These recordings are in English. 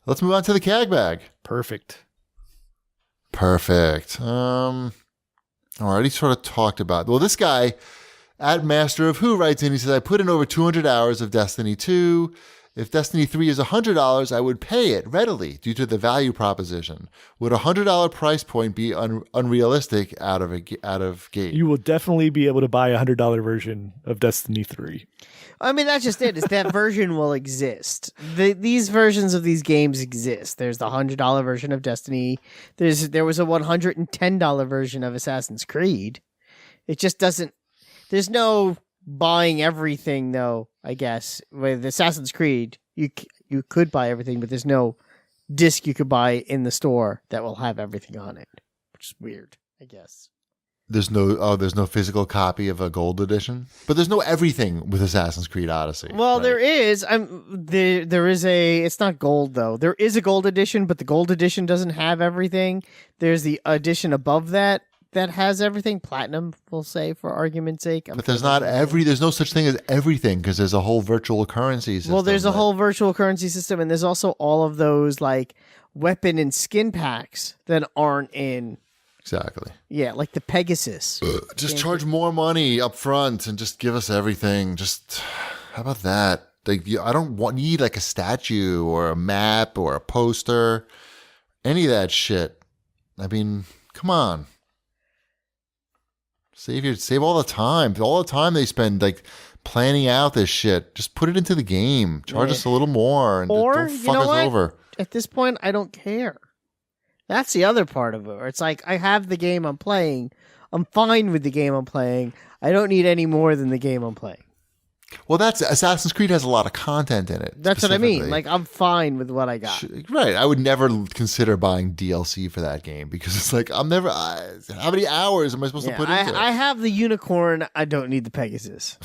Let's move on to the CAGbag. Perfect. Already sort of talked about. Well, this guy at Master of Who writes in, he says, I put in over 200 hours of Destiny 2. If Destiny 3 is $100, I would pay it readily due to the value proposition. Would a $100 price point be unrealistic out of gate? You will definitely be able to buy a $100 version of Destiny 3. I mean, that's just it. Is that version will exist. These versions of these games exist. There's the $100 version of Destiny. There was a $110 version of Assassin's Creed. It just doesn't. There's no buying everything, though. I guess with Assassin's Creed, you could buy everything, but there's no disc you could buy in the store that will have everything on it, which is weird. I guess. There's no physical copy of a gold edition, but there's no everything with Assassin's Creed Odyssey. Well, right? there is. There is a. It's not gold though. There is a gold edition, but the gold edition doesn't have everything. There's the edition above that has everything. Platinum, we'll say, for argument's sake. But there's no such thing as everything because there's a whole virtual currency system. Well, there's a whole virtual currency system, and there's also all of those like weapon and skin packs that aren't in. Exactly. Yeah, like the Pegasus. Just charge more money up front and just give us everything. Just how about that? Like, I don't need like a statue or a map or a poster, any of that shit. I mean, come on. Save all the time. All the time they spend like planning out this shit. Just put it into the game. Charge us a little more and don't fuck us over. At this point, I don't care. That's the other part of it. Where it's like I have the game I'm playing. I'm fine with the game I'm playing. I don't need any more than the game I'm playing. Well, that's Assassin's Creed has a lot of content in it. That's what I mean. Like, I'm fine with what I got. Right. I would never consider buying DLC for that game because it's like, how many hours am I supposed to put into it? I have the unicorn. I don't need the Pegasus.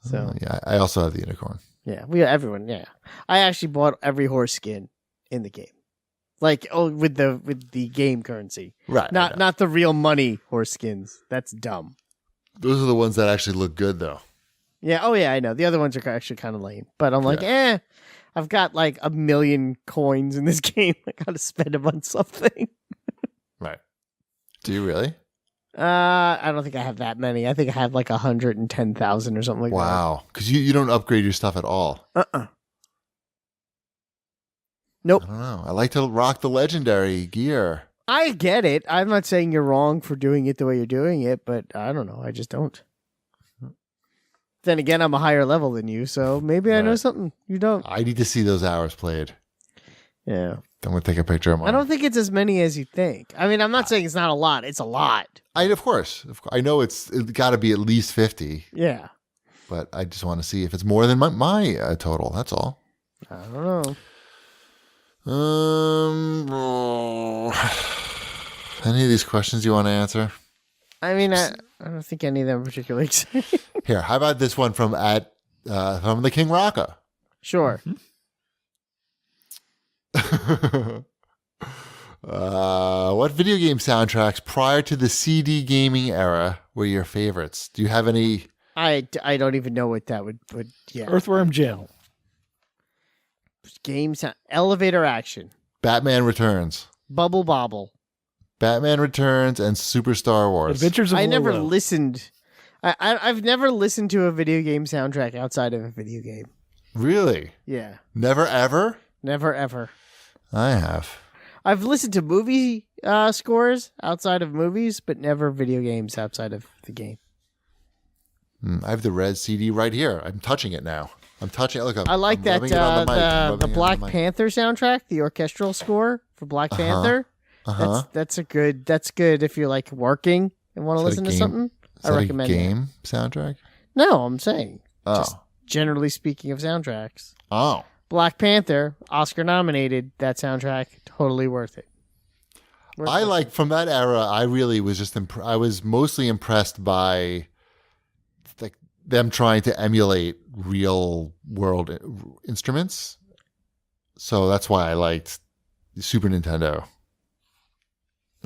So yeah, I also have the unicorn. Yeah, everyone. Yeah, I actually bought every horse skin in the game, like with the game currency. Right. Not the real money horse skins. That's dumb. Those are the ones that actually look good, though. Yeah. Oh, yeah. I know. The other ones are actually kind of lame. But I'm like, I've got like 1 million coins in this game. I got to spend them on something. Right. Do you really? I don't think I have that many. I think I have like 110,000 or something like that. Wow. Because you don't upgrade your stuff at all. Nope. I don't know. I like to rock the legendary gear. I get it. I'm not saying you're wrong for doing it the way you're doing it, but I don't know. I just don't. Then again, I'm a higher level than you, so maybe I know something you don't. I need to see those hours played. Yeah. I'm going to take a picture of mine. I don't think it's as many as you think. I mean, I'm not saying it's not a lot. It's a lot. Of course. I know it's got to be at least 50. Yeah. But I just want to see if it's more than my total. That's all. I don't know. Any of these questions you want to answer? I mean, I don't think any of them are particularly exciting. Here, how about this one from the King Rocka? Sure. What video game soundtracks prior to the CD gaming era were your favorites? Do you have any? I don't even know what that would yeah. Earthworm Jim. Games, elevator action. Batman Returns. Bubble Bobble. Batman Returns and Super Star Wars. Adventures of I never Lilo. listened. I've never listened to a video game soundtrack outside of a video game. Really? Yeah. Never ever? Never ever. I have. I've listened to movie scores outside of movies, but never video games outside of the game. I have the red CD right here. I'm touching it now. I'm touching it. Look, I like I'm that rubbing it on the mic. the Black Panther soundtrack, the orchestral score for Black Panther. That's good if you're like working and want to listen to something. I recommend a game soundtrack? No, I'm saying. Just generally speaking of soundtracks. Oh. Black Panther, Oscar nominated, that soundtrack, totally worth it. I like from that era, I really was just I was mostly impressed by like them trying to emulate real world instruments. So that's why I liked the Super Nintendo.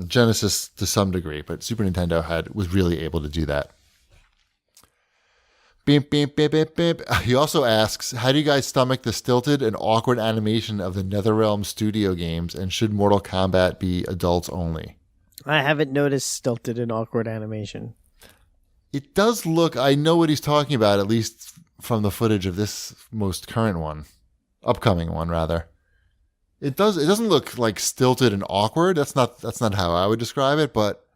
Genesis to some degree, but Super Nintendo was really able to do that. Beep, beep, beep, beep, beep. He also asks, how do you guys stomach the stilted and awkward animation of the NetherRealm studio games, and should Mortal Kombat be adults only? I haven't noticed stilted and awkward animation. It does look, I know what he's talking about, at least from the footage of this most current one. Upcoming one, rather. It doesn't look like stilted and awkward. That's not how I would describe it, but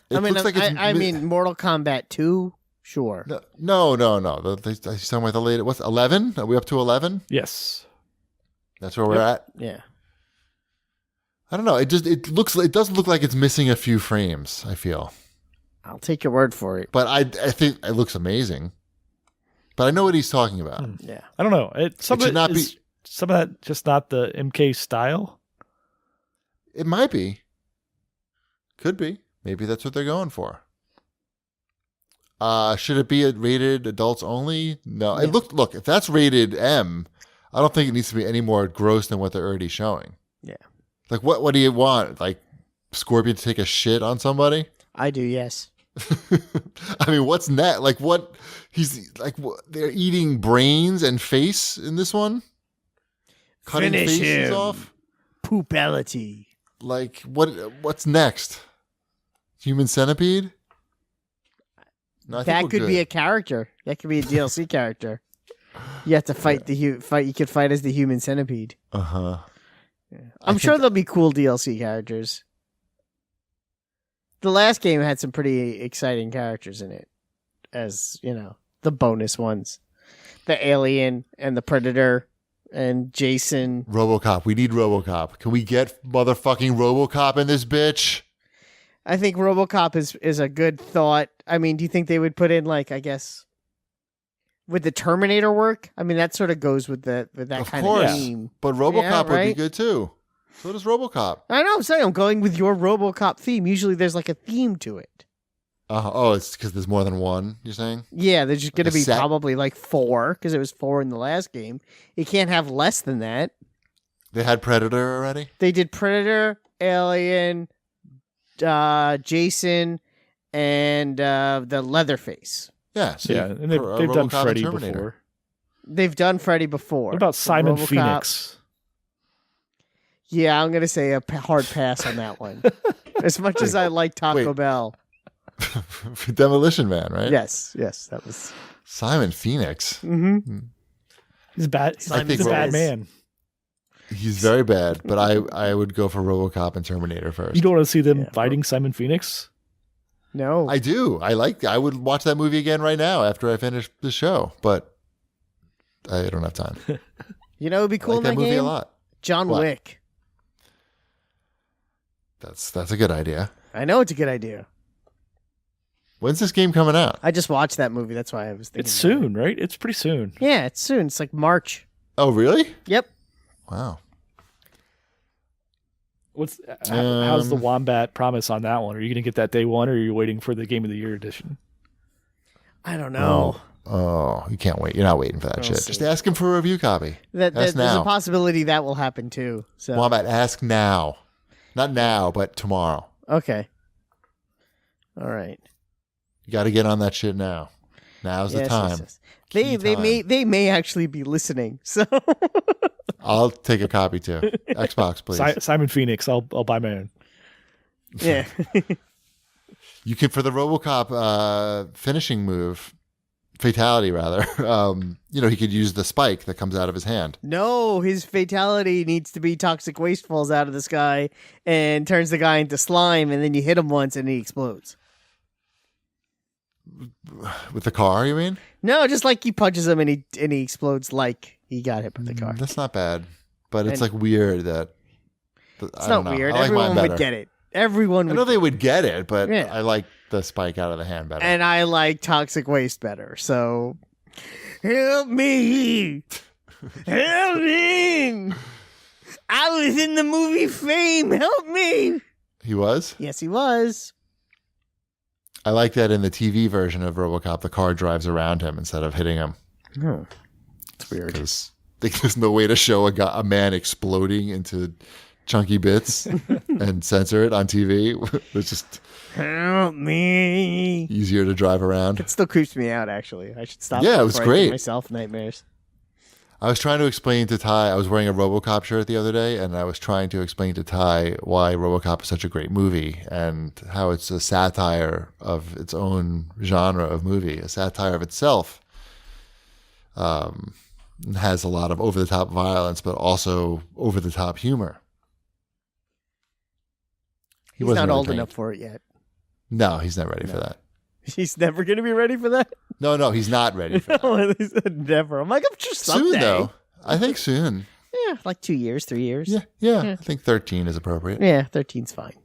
it looks like it's... I mean, Mortal Kombat 2? Sure. No. He's talking about the latest. What's 11? Are we up to 11? Yes. That's where we're at. Yeah. I don't know. It does look like it's missing a few frames. I feel. I'll take your word for it. But I think it looks amazing. But I know what he's talking about. Yeah. I don't know. Some of that just not the MK style. It might be. Could be. Maybe that's what they're going for. Should it be rated adults only? No. Yeah. Look, if that's rated M, I don't think it needs to be any more gross than what they're already showing. Yeah. Like, what do you want? Like, Scorpion to take a shit on somebody? I do, yes. I mean, what's next? Like, what? He's like, they're eating brains and face in this one? Cutting Finish faces him. off? Poopality. Like, what's next? Human centipede? No, I think That we're could good. be a character. That could be a DLC character. You have to fight you could fight as the human centipede. Uh-huh. I'm sure there'll be cool DLC characters. The last game had some pretty exciting characters in it, as the bonus ones, the alien and the predator and Jason. RoboCop. We need RoboCop. Can we get motherfucking RoboCop in this bitch? I think RoboCop is a good thought. I mean, do you think they would put in, like, I guess, would the Terminator work? I mean, that sort of goes with that Of kind course. of theme. But RoboCop would be right? good too. So does RoboCop. I know. I'm saying I'm going with your RoboCop theme. Usually, there's like a theme to it. Oh, it's because there's more than one. You're saying? Yeah, there's just going to A be set? probably like 4 because it was 4 in the last game. You can't have less than that. They had Predator already. They did Predator, Alien, Jason, and the Leatherface. Yeah. See, Yeah, and they've done RoboCop and Freddy Terminator. before. They've done Freddy before. What about Simon RoboCop- Phoenix? Yeah, I'm going to say a hard pass on that one. As much as I like Taco Wait. Bell. Demolition Man, right? Yes, that was. Simon Phoenix. Mm-hmm. He's bad. Simon He's a bad says. man. He's very bad, but I would go for RoboCop and Terminator first. You don't want to see them Yeah, fighting Simon Phoenix? No. I do. I would watch that movie again right now after I finish the show, but I don't have time. You know, it'd be I cool like in that that movie game. a lot. John What? Wick. That's a good idea. I know it's a good idea. When's this game coming out? I just watched that movie. That's why I was thinking. It's about it. soon, right? It's pretty soon. Yeah, it's soon. It's like March. Oh, really? Yep. Wow. How's the Wombat promise on that one? Are you going to get that day one, or are you waiting for the Game of the Year edition? I don't know. Oh, you can't wait. You're not waiting for that We'll shit. see. Just ask him for a review copy. That Ask there's a now. possibility that will happen too. So Wombat, ask now. Not now, but tomorrow. okay. All right. You got to get on that shit now. Now's the Yes, time. yes, yes. Key They may actually be listening. So I'll take a copy too. Xbox, please. Simon Phoenix. I'll buy my own. yeah. You can, for the RoboCop finishing move, fatality rather. He could use the spike that comes out of his hand. No, his fatality needs to be toxic waste falls out of the sky and turns the guy into slime, and then you hit him once and he explodes. With the car, you mean? No, just like he punches him and he explodes like he got hit by the car. That's not bad, but it's And- like weird that. It's not weird. I like mine Everyone would better. get it. Everyone I would. know they would get it, but Yeah. I like the spike out of the hand better. And I like toxic waste better. So help me. Help me. I was in the movie Fame. Help me. He was? Yes, he was. I like that in the TV version of RoboCop, the car drives around him instead of hitting him. It's weird. Because there's no way to show a man exploding into chunky bits and censor it on TV. It's just Help me. easier to drive around. It still creeps me out, actually. I should stop. Yeah, it was before I give great. myself nightmares. I was trying to explain to Ty, I was wearing a RoboCop shirt the other day, and I was trying to explain to Ty why RoboCop is such a great movie and how it's a satire of its own genre of movie, a satire of itself. Has a lot of over-the-top violence, but also over-the-top humor. He's not wasn't old really enough for it yet. No, he's not ready for that. He's never going to be ready for that. No, he's not ready for that. He said never. I'm like, I'm just someday. Soon, though. I think soon. Yeah, like 2 years, 3 years. Yeah. I think 13 is appropriate. Yeah, 13's fine.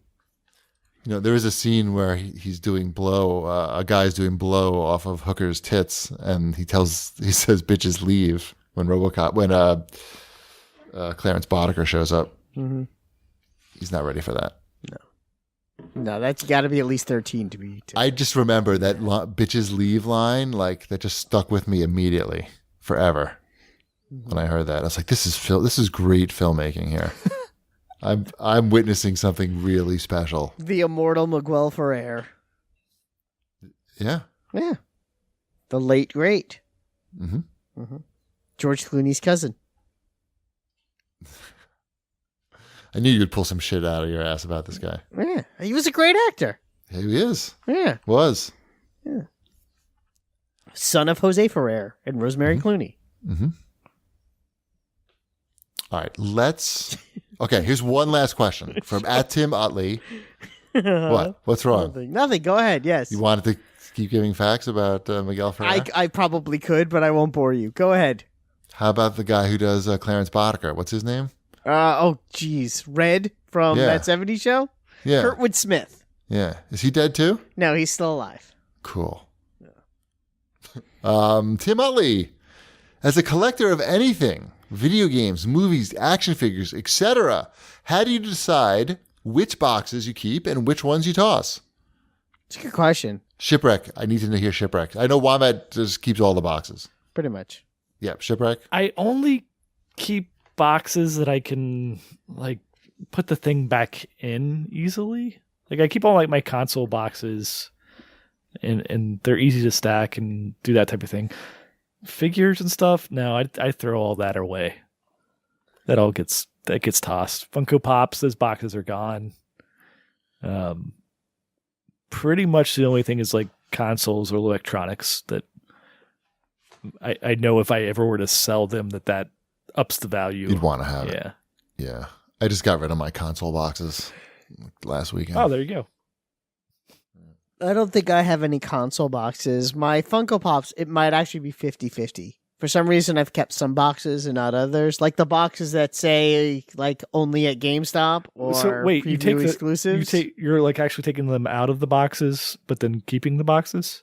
You know, there is a scene where he's doing blow. A guy's doing blow off of Hooker's tits, and he says, "Bitches leave." When Clarence Boddicker shows up, he's not ready for that. No, that's got to be at least 13 to be. I just remember that "bitches leave" line, like that, just stuck with me immediately, forever. When I heard that, I was like, "This is great filmmaking here." I'm witnessing something really special. The immortal Miguel Ferrer. Yeah. Yeah. The late great. George Clooney's cousin. I knew you'd pull some shit out of your ass about this guy. Yeah, he was a great actor. Yeah, he is. Yeah. Was. Yeah. Son of Jose Ferrer and Rosemary Clooney. All right, okay, here's one last question from @Tim Utley. What? What's wrong? Nothing. Go ahead. Yes. You wanted to keep giving facts about Miguel Ferrer? I probably could, but I won't bore you. Go ahead. How about the guy who does Clarence Boddicker? What's his name? Red from That 70s Show? Yeah. Kurtwood Smith. Yeah. Is he dead too? No, he's still alive. Cool. Tim Utley, as a collector of anything, video games, movies, action figures, etc., how do you decide which boxes you keep and which ones you toss? It's a good question. Shipwreck. I need to hear Shipwreck. I know Wombat just keeps all the boxes. Pretty much. Yep, Shipwreck. I only keep boxes that I can put the thing back in easily. Like I keep all my console boxes, and they're easy to stack and do that type of thing. Figures and stuff, no, I throw all that away. That gets tossed. Funko Pops, those boxes are gone. Pretty much the only thing is consoles or electronics that I know if I ever were to sell them that ups the value. You'd want to have it. Yeah. Yeah. I just got rid of my console boxes last weekend. Oh, there you go. I don't think I have any console boxes. My Funko Pops, it might actually be 50-50. For some reason, I've kept some boxes and not others. Like the boxes that say only at GameStop or so wait, you take exclusives. You're actually taking them out of the boxes, but then keeping the boxes?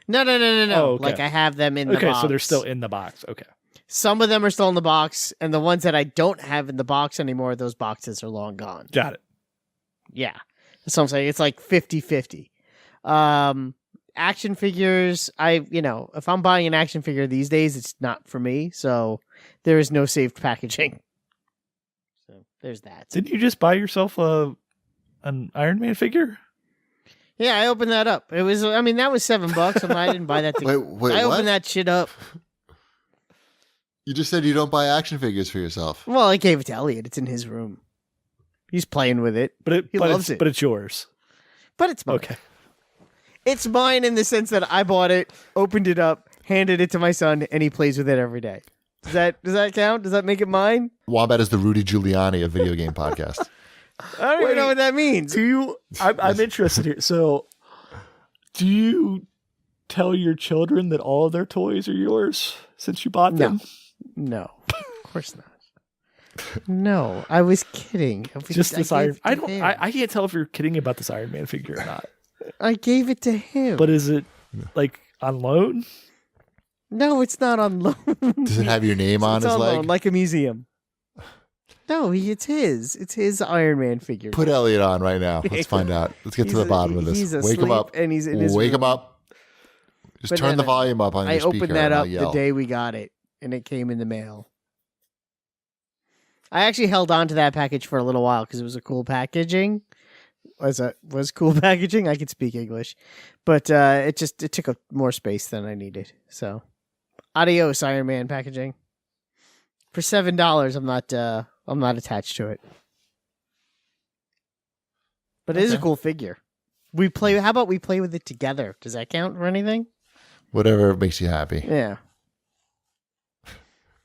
No. Oh, okay. I have them in the box. Okay, so they're still in the box. Okay. Some of them are still in the box, and the ones that I don't have in the box anymore, those boxes are long gone. Got it. Yeah. That's what I'm saying. It's 50-50. Action figures, if I'm buying an action figure these days, it's not for me, so there is no saved packaging. So there's that. Didn't you just buy yourself an Iron Man figure? Yeah, I opened that up. It was, that was $7. And I didn't buy that thing. Wait, I what? opened that shit up. You just said you don't buy action figures for yourself. Well, I gave it to Elliot. It's in his room. He's playing with it. He loves it. But it's yours. But it's mine. Okay. It's mine in the sense that I bought it, opened it up, handed it to my son, and he plays with it every day. Does that count? Does that make it mine? Wombat is the Rudy Giuliani of video game podcast. I don't even know what that means. I'm interested here. So, do you tell your children that all of their toys are yours since you bought them? No, of course not. No, I was kidding. Just this Iron. I can't tell if you're kidding about this Iron Man figure or not. I gave it to him. But is it on loan? No, it's not on loan. Does it have your name on his leg? Loan, like a museum. No, it's his. It's his Iron Man figure. Put Elliot on right now. Let's find out. Let's get to the bottom of this. Wake him up. And he's in his Wake room. him up. Just turn the volume up on your I speaker. opened that and I'll up yell. the day we got it, and it came in the mail. I actually held on to that package for a little while because it was a cool packaging. Was cool packaging. I could speak English, but it took up more space than I needed. So, adios, Iron Man packaging. For $7, I'm not attached to it. But it is a cool figure. How about we play with it together? Does that count for anything? Whatever makes you happy. Yeah.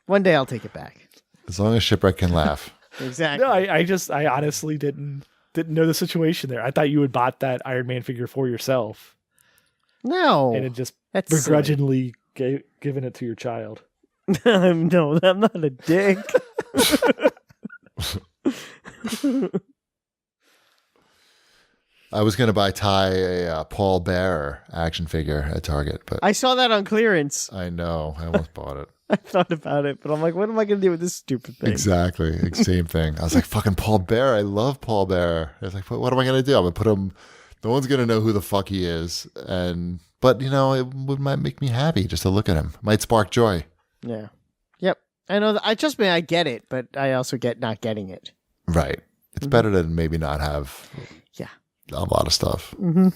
One day I'll take it back. As long as Shipwreck can laugh. Exactly. No, I honestly didn't know the situation there. I thought you had bought that Iron Man figure for yourself. No. And it just That's begrudgingly given it to your child. No, I'm not a dick. I was going to buy Ty a Paul Bearer action figure at Target, but I saw that on clearance. I know. I almost bought it. I thought about it, but I'm like, what am I going to do with this stupid thing? Exactly. Same thing. I was like, fucking Paul Bearer. I love Paul Bearer. I was like, what am I going to do? I'm going to put him, no one's going to know who the fuck he is. But it might make me happy just to look at him. Might spark joy. Yeah. Yep. I know. I trust me. I get it, but I also get not getting it. Right. It's better to maybe not have a lot of stuff. Mm-hmm.